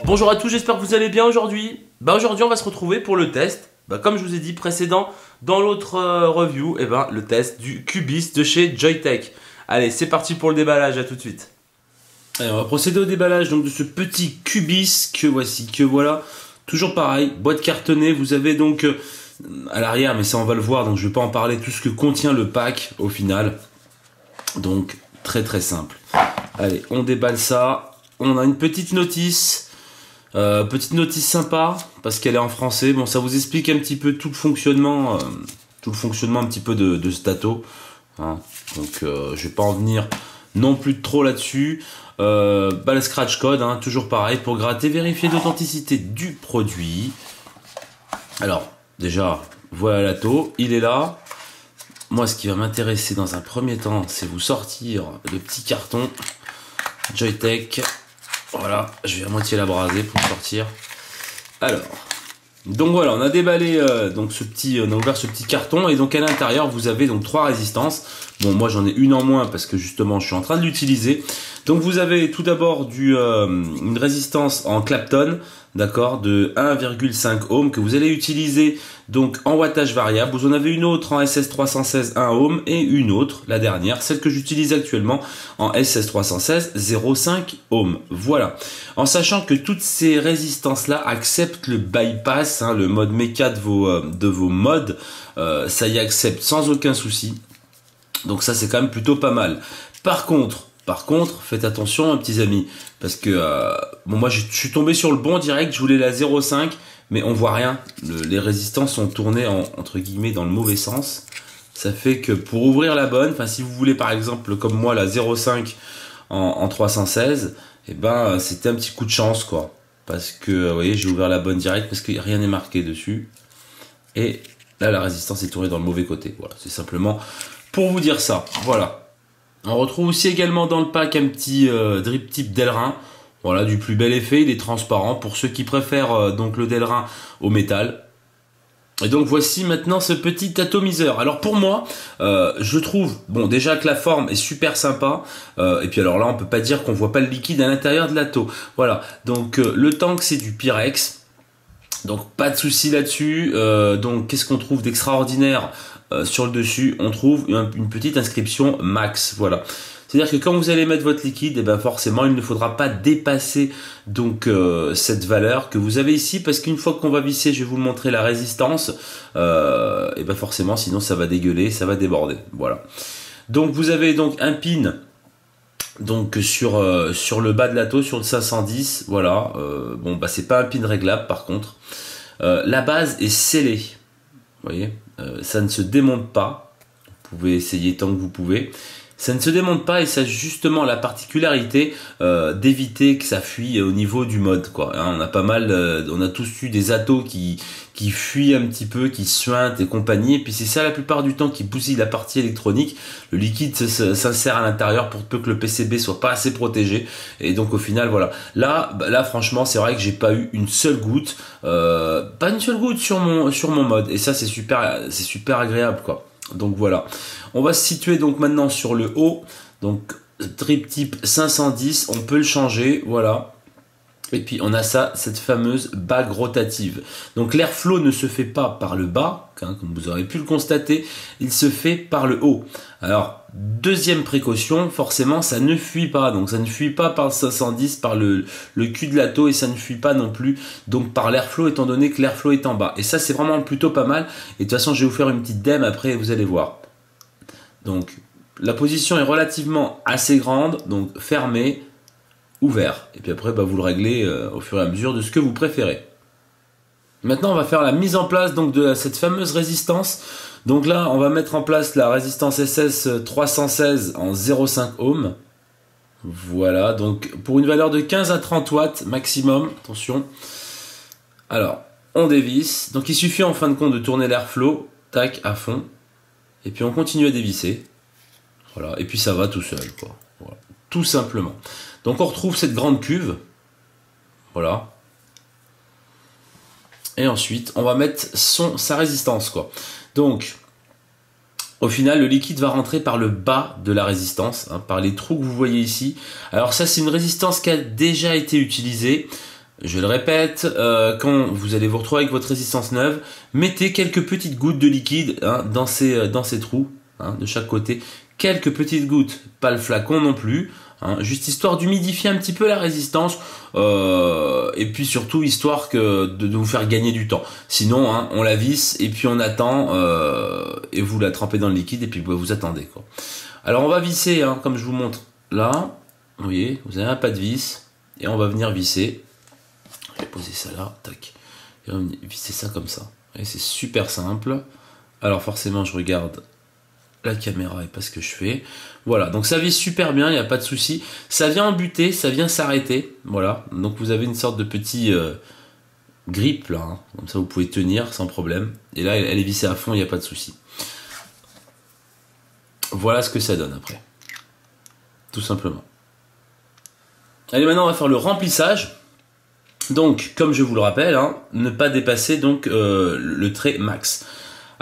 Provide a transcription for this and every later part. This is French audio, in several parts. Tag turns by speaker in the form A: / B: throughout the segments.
A: Bonjour à tous, j'espère que vous allez bien aujourd'hui. Aujourd'hui on va se retrouver pour le test. Comme je vous ai dit précédent dans l'autre review, le test du Cubis de chez Joyetech. Allez, c'est parti pour le déballage, à tout de suite. Allez, on va procéder au déballage donc de ce petit Cubis que voici, que voilà. Toujours pareil, boîte cartonnée, vous avez donc à l'arrière, mais ça on va le voir, donc je ne vais pas en parler, tout ce que contient le pack au final. Donc très très simple. Allez, on déballe ça. On a une petite notice. Petite notice sympa parce qu'elle est en français. Bon, ça vous explique un petit peu tout le fonctionnement un petit peu de Stato. Hein. Donc, je vais pas en venir non plus trop là-dessus. Le scratch code, hein, toujours pareil pour gratter, vérifier l'authenticité du produit. Alors, déjà, voilà l'Ato, il est là. Moi, ce qui va m'intéresser dans un premier temps, c'est vous sortir le petit carton Joyetech. Voilà, je vais à moitié la braser pour sortir. Alors, donc voilà, on a déballé donc on a ouvert ce petit carton et donc à l'intérieur vous avez donc 3 résistances. Bon, moi j'en ai une en moins parce que justement je suis en train de l'utiliser. Donc vous avez tout d'abord une résistance en Clapton, d'accord, de 1,5 ohm que vous allez utiliser donc en wattage variable. Vous en avez une autre en SS316 1 ohm et une autre, la dernière, celle que j'utilise actuellement en SS316 0,5 ohm. Voilà. En sachant que toutes ces résistances là acceptent le bypass, hein, le mode méca de vos modes, ça y accepte sans aucun souci. Donc ça c'est quand même plutôt pas mal. Par contre, faites attention, petits amis, parce que bon, moi je suis tombé sur le bon direct, je voulais la 0,5, mais on voit rien. Les résistances sont tournées entre guillemets dans le mauvais sens. Ça fait que pour ouvrir la bonne, enfin si vous voulez par exemple comme moi la 0,5 en 316, c'était un petit coup de chance quoi, parce que vous voyez j'ai ouvert la bonne direct parce que rien n'est marqué dessus, et là la résistance est tournée dans le mauvais côté. Voilà, c'est simplement pour vous dire ça. Voilà. On retrouve aussi également dans le pack un petit drip tip Delrin. Voilà, du plus bel effet, il est transparent pour ceux qui préfèrent donc le Delrin au métal. Et donc voici maintenant ce petit atomiseur. Alors pour moi, je trouve, bon déjà que la forme est super sympa. Et puis alors là, on peut pas dire qu'on voit pas le liquide à l'intérieur de l'Ato. Voilà, donc le tank c'est du Pyrex. Donc pas de souci là-dessus. Donc qu'est-ce qu'on trouve d'extraordinaire sur le dessus? On trouve une petite inscription max. Voilà. C'est-à-dire que quand vous allez mettre votre liquide, forcément il ne faudra pas dépasser donc cette valeur que vous avez ici, parce qu'une fois qu'on va visser, je vais vous le montrer, la résistance, forcément sinon ça va dégueuler, ça va déborder. Voilà. Donc vous avez donc un pin donc sur le bas de l'Ato, sur le 510. Voilà. C'est pas un pin réglable par contre. La base est scellée. Vous voyez, ça ne se démonte pas. Vous pouvez essayer tant que vous pouvez. Ça ne se démonte pas et ça a justement la particularité d'éviter que ça fuit au niveau du mode, quoi. Hein, on a tous eu des Atos qui fuient un petit peu, qui suintent et compagnie. Et puis c'est ça la plupart du temps qui bousille la partie électronique. Le liquide s'insère à l'intérieur pour peu que le PCB soit pas assez protégé. Et donc au final, voilà. Là franchement, c'est vrai que j'ai pas eu une seule goutte, pas une seule goutte sur mon mode. Et ça c'est super agréable, quoi. Donc voilà, on va se situer donc maintenant sur le haut, donc drip tip 510, on peut le changer, voilà. Et puis on a cette fameuse bague rotative. Donc l'airflow ne se fait pas par le bas, hein, comme vous aurez pu le constater, il se fait par le haut. Alors deuxième précaution, forcément ça ne fuit pas, donc ça ne fuit pas par le 510, par le cul de l'Ato, et ça ne fuit pas non plus donc par l'airflow, étant donné que l'airflow est en bas. Et ça c'est vraiment plutôt pas mal, et de toute façon je vais vous faire une petite dème après, vous allez voir. Donc la position est relativement assez grande, donc fermé, ouvert, et puis après vous le réglez au fur et à mesure de ce que vous préférez. Maintenant on va faire la mise en place donc de cette fameuse résistance. Donc là on va mettre en place la résistance SS316 en 0,5 ohm. Voilà, donc pour une valeur de 15 à 30 watts maximum, attention. Alors on dévisse, donc il suffit en fin de compte de tourner l'airflow, tac, à fond, et puis on continue à dévisser. Voilà, et puis ça va tout seul, quoi. Voilà, tout simplement. Donc on retrouve cette grande cuve, voilà. Et ensuite, on va mettre sa résistance, quoi. Donc, au final, le liquide va rentrer par le bas de la résistance, hein, par les trous que vous voyez ici. Alors ça, c'est une résistance qui a déjà été utilisée. Je le répète, quand vous allez vous retrouver avec votre résistance neuve, mettez quelques petites gouttes de liquide, hein, dans ces trous, hein, de chaque côté. Quelques petites gouttes, pas le flacon non plus, hein, juste histoire d'humidifier un petit peu la résistance, et puis surtout histoire de vous faire gagner du temps. Sinon, hein, on la visse et puis on attend, et vous la trempez dans le liquide et puis vous attendez, quoi. Alors on va visser, hein, comme je vous montre là. Vous voyez, vous avez un pas de vis et on va venir visser. Je vais poser ça là, tac. Et on va visser ça comme ça. Et c'est super simple. Alors forcément, je regarde la caméra et pas ce que je fais. Voilà, donc ça vise super bien, il n'y a pas de souci. Ça vient en butée, ça vient s'arrêter. Voilà, donc vous avez une sorte de petit grip là, hein. Comme ça vous pouvez tenir sans problème. Et là, elle est vissée à fond, il n'y a pas de souci. Voilà ce que ça donne après. Tout simplement. Allez, maintenant on va faire le remplissage. Donc, comme je vous le rappelle, hein, ne pas dépasser donc le trait max.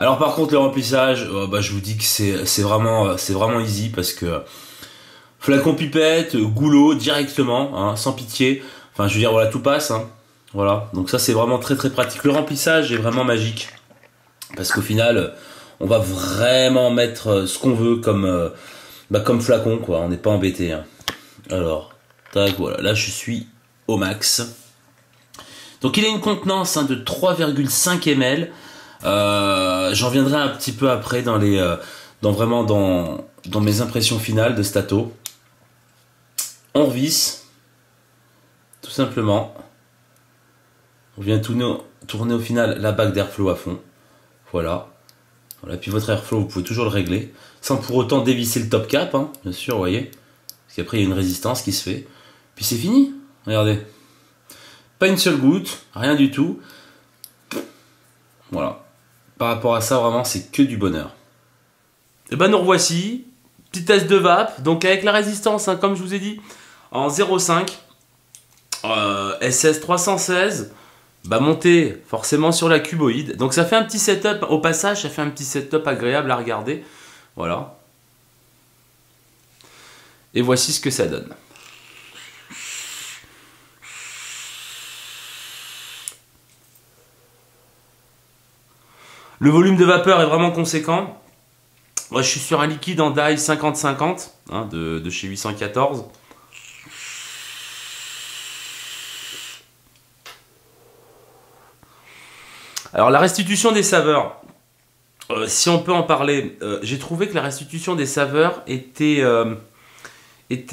A: Alors par contre le remplissage, je vous dis que c'est vraiment easy parce que flacon pipette, goulot directement, hein, sans pitié. Enfin je veux dire voilà, tout passe, hein. Voilà, donc ça c'est vraiment très très pratique. Le remplissage est vraiment magique parce qu'au final on va vraiment mettre ce qu'on veut comme flacon, quoi. On n'est pas embêté, hein. Alors tac, voilà, là je suis au max. Donc il a une contenance, hein, de 3,5 ml. J'en viendrai un petit peu après dans mes impressions finales de Stato. On revisse tout simplement. On vient tourner au final la bague d'airflow à fond. Voilà. Puis votre airflow, vous pouvez toujours le régler sans pour autant dévisser le top cap, hein, bien sûr, vous voyez. Parce qu'après il y a une résistance qui se fait. Puis c'est fini. Regardez. Pas une seule goutte, rien du tout. Voilà. Par rapport à ça, vraiment, c'est que du bonheur. Et ben nous revoici. Petit test de vape. Donc avec la résistance, hein, comme je vous ai dit, en 0,5. SS 316. Monté forcément sur la cuboïde. Donc ça fait un petit setup. Au passage, ça fait un petit setup agréable à regarder. Voilà. Et voici ce que ça donne. Le volume de vapeur est vraiment conséquent. Moi, je suis sur un liquide en die 50-50, hein, de chez 814. Alors, la restitution des saveurs, si on peut en parler, j'ai trouvé que la restitution des saveurs était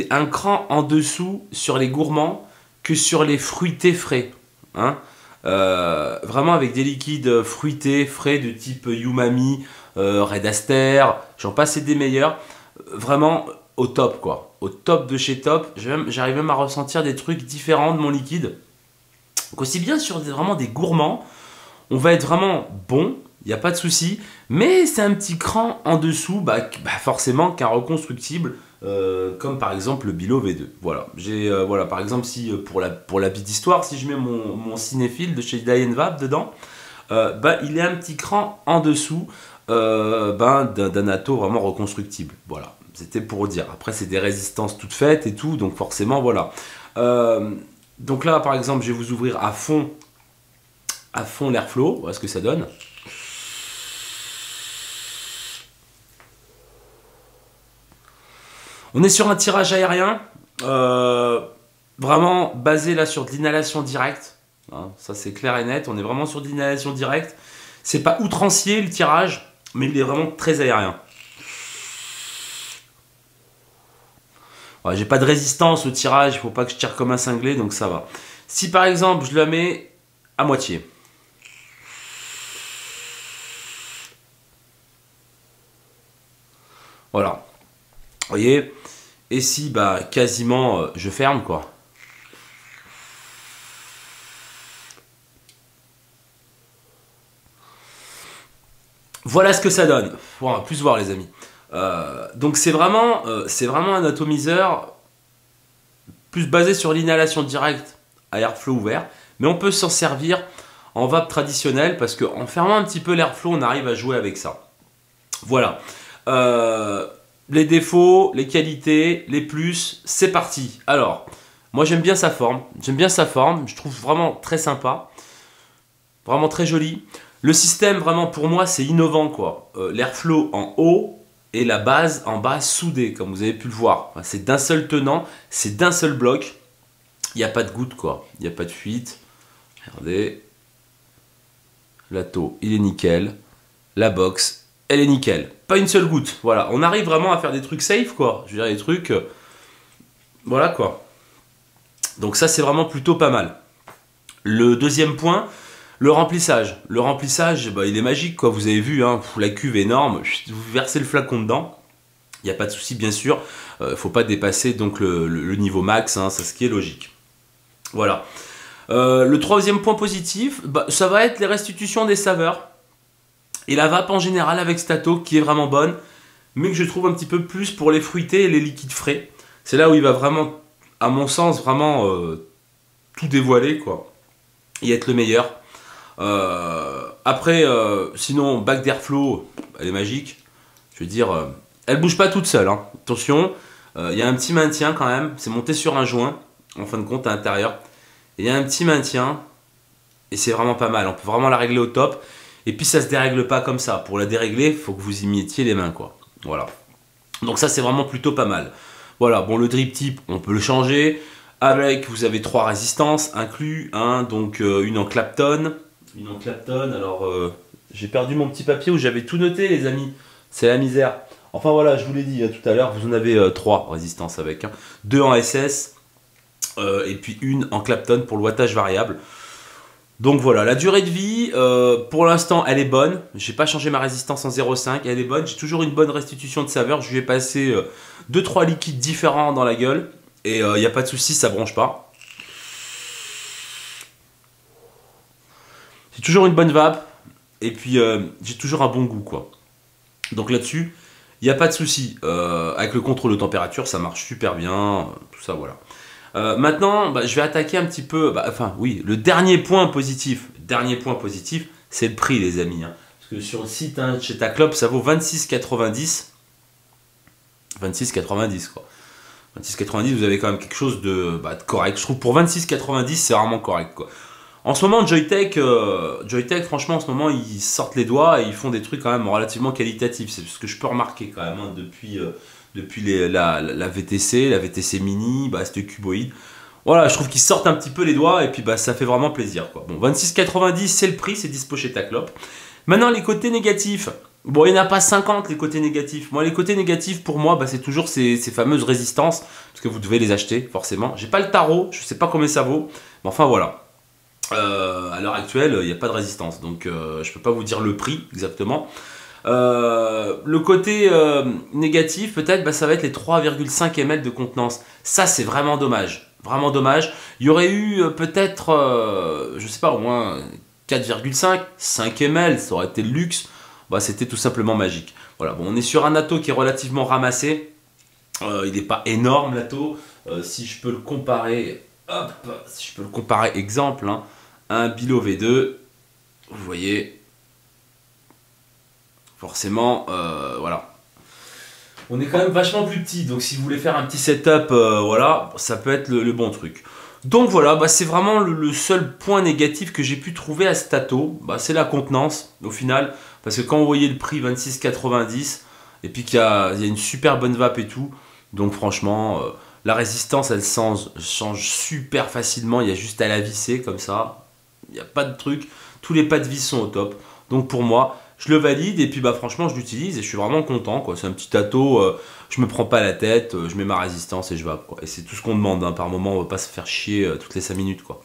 A: un cran en dessous sur les gourmands que sur les fruités frais, hein. Vraiment avec des liquides fruités, frais de type Umami, Red Aster, j'en passe des meilleurs. Vraiment au top, quoi. Au top de chez top. J'arrive même à ressentir des trucs différents de mon liquide. Donc aussi bien sur vraiment des gourmands, on va être vraiment bon, il n'y a pas de souci. Mais c'est un petit cran en dessous, forcément qu'un reconstructible. Comme par exemple le Bilo V2. Voilà, voilà, par exemple, si pour la petite histoire, si je mets mon cinéphile de chez Die & Vape dedans, il est un petit cran en dessous d'un atto vraiment reconstructible. Voilà, c'était pour dire. Après, c'est des résistances toutes faites et tout, donc forcément, voilà. Donc là, par exemple, je vais vous ouvrir à fond l'airflow. Voilà ce que ça donne. On est sur un tirage aérien, vraiment basé là sur de l'inhalation directe, hein, ça c'est clair et net, on est vraiment sur de l'inhalation directe. C'est pas outrancier le tirage, mais il est vraiment très aérien. Ouais, j'ai pas de résistance au tirage, il faut pas que je tire comme un cinglé, donc ça va. Si par exemple je la mets à moitié. Voilà. Vous voyez? Et si quasiment je ferme, quoi. Voilà ce que ça donne. On va plus voir, les amis. Donc c'est vraiment un atomiseur plus basé sur l'inhalation directe à airflow ouvert, mais on peut s'en servir en vape traditionnelle parce qu'en fermant un petit peu l'airflow, on arrive à jouer avec ça. Voilà. Les défauts, les qualités, les plus, c'est parti. Alors, moi j'aime bien sa forme. Je trouve vraiment très sympa. Vraiment très joli. Le système, vraiment, pour moi, c'est innovant, quoi. L'airflow en haut et la base en bas soudée, comme vous avez pu le voir. Enfin, c'est d'un seul tenant, c'est d'un seul bloc. Il n'y a pas de goutte, quoi. Il n'y a pas de fuite. Regardez. L'atto, il est nickel. La box, elle est nickel. Pas une seule goutte. Voilà, on arrive vraiment à faire des trucs safe, quoi. Je veux dire, des trucs... voilà, quoi. Donc ça, c'est vraiment plutôt pas mal. Le deuxième point, le remplissage. Le remplissage, bah, il est magique, quoi. Vous avez vu, hein, la cuve est énorme. Vous versez le flacon dedans. Il n'y a pas de souci, bien sûr. Il ne faut pas dépasser donc, le niveau max, hein, c'est ce qui est logique. Voilà. Le troisième point positif, bah, ça va être les restitutions des saveurs. Et la vape en général avec Stato qui est vraiment bonne, mais que je trouve un petit peu plus pour les fruités et les liquides frais. C'est là où il va vraiment, à mon sens, vraiment tout dévoiler, quoi. Et être le meilleur. Après, sinon, bac d'airflow, elle est magique. Je veux dire, elle bouge pas toute seule, hein. Attention, il y a un petit maintien quand même. C'est monté sur un joint, en fin de compte, à l'intérieur. Il y a un petit maintien, et c'est vraiment pas mal. On peut vraiment la régler au top. Et puis ça se dérègle pas comme ça. Pour la dérégler, il faut que vous y mettiez les mains, quoi. Voilà. Donc ça, c'est vraiment plutôt pas mal. Voilà, bon, le drip tip, on peut le changer. Avec, vous avez 3 résistances inclus, hein, donc une en Clapton. Une en Clapton, alors j'ai perdu mon petit papier où j'avais tout noté, les amis. C'est la misère. Enfin voilà, je vous l'ai dit tout à l'heure, vous en avez 3 résistances avec. Hein. 2 en SS et puis une en Clapton pour le wattage variable. Donc voilà, la durée de vie, pour l'instant, elle est bonne. J'ai pas changé ma résistance en 0,5, elle est bonne. J'ai toujours une bonne restitution de saveur. Je lui ai passé 2-3 liquides différents dans la gueule. Et il n'y a pas de souci, ça bronche pas. J'ai toujours une bonne vape. Et puis, j'ai toujours un bon goût, quoi. Donc là-dessus, il n'y a pas de souci. Avec le contrôle de température, ça marche super bien. Tout ça, voilà. Maintenant, bah, je vais attaquer un petit peu, enfin oui, le dernier point positif, c'est le prix, les amis. Hein. Parce que sur le site, hein, chez Taclop, ça vaut 26,90. 26,90 quoi. 26,90, vous avez quand même quelque chose de correct. Je trouve pour 26,90, c'est vraiment correct, quoi. En ce moment, Joyetech, franchement, en ce moment, ils sortent les doigts et ils font des trucs quand même relativement qualitatifs. C'est ce que je peux remarquer quand même, hein, depuis la VTC, la VTC Mini, cette cuboïde. Voilà, je trouve qu'ils sortent un petit peu les doigts et puis ça fait vraiment plaisir, quoi. Bon, 26,90 c'est le prix, c'est dispo chez Taclop. Maintenant, les côtés négatifs. Bon, il n'y en a pas 50 les côtés négatifs. Moi, les côtés négatifs, pour moi, c'est toujours ces fameuses résistances, parce que vous devez les acheter, forcément. J'ai pas le tarot, je sais pas combien ça vaut, mais enfin voilà. À l'heure actuelle, il n'y a pas de résistance, donc je peux pas vous dire le prix exactement. Le côté négatif, peut-être, ça va être les 3,5 ml de contenance. Ça, c'est vraiment dommage. Vraiment dommage. Il y aurait eu peut-être, je sais pas, au moins 4,5, 5 ml, ça aurait été le luxe. C'était tout simplement magique. Voilà, bon, on est sur un atto qui est relativement ramassé. Il n'est pas énorme, l'atto. Si je peux le comparer, hop, si je peux le comparer, exemple, hein, à un Bilo V2, vous voyez, forcément, voilà. On est quand même vachement plus petit, donc si vous voulez faire un petit setup, voilà, ça peut être le bon truc. Donc voilà, c'est vraiment le seul point négatif que j'ai pu trouver à cet atto, c'est la contenance, au final, parce que quand vous voyez le prix 26,90, et puis qu'il y a une super bonne vape et tout, donc franchement, la résistance, elle change super facilement, il y a juste à la visser comme ça, il n'y a pas de truc, tous les pas de vis sont au top, donc pour moi, je le valide et puis franchement je l'utilise et je suis vraiment content, quoi. C'est un petit atto, je me prends pas la tête, je mets ma résistance et je vape, quoi. Et c'est tout ce qu'on demande, hein. Par moment on va pas se faire chier toutes les 5 minutes, quoi.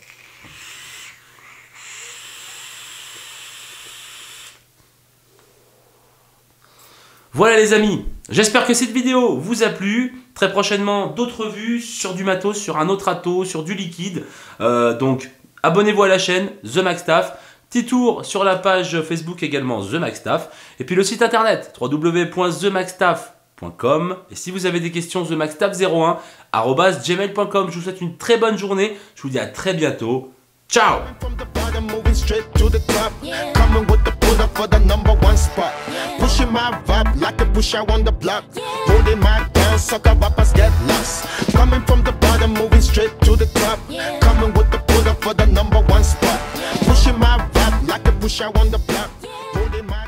A: Voilà les amis, j'espère que cette vidéo vous a plu. Très prochainement d'autres vues sur du matos, sur un autre atto, sur du liquide. Donc abonnez-vous à la chaîne The Maxtaff. Petit tour sur la page Facebook également The Maxtaff. Et puis le site internet www.themaxtaff.com. Et si vous avez des questions, themaxtaff01@gmail.com. Je vous souhaite une très bonne journée. Je vous dis à très bientôt. Ciao!
B: bottom, moving straight to the top. Coming with the pull up for the #1 spot. Pushing my vibe like a pusher on the block. Holding my down, sucker rappers get lost. Coming from the bottom, moving straight to the top. Coming with the pull up for the #1 spot. Pushing my vibe like a pusher on the block. Holding my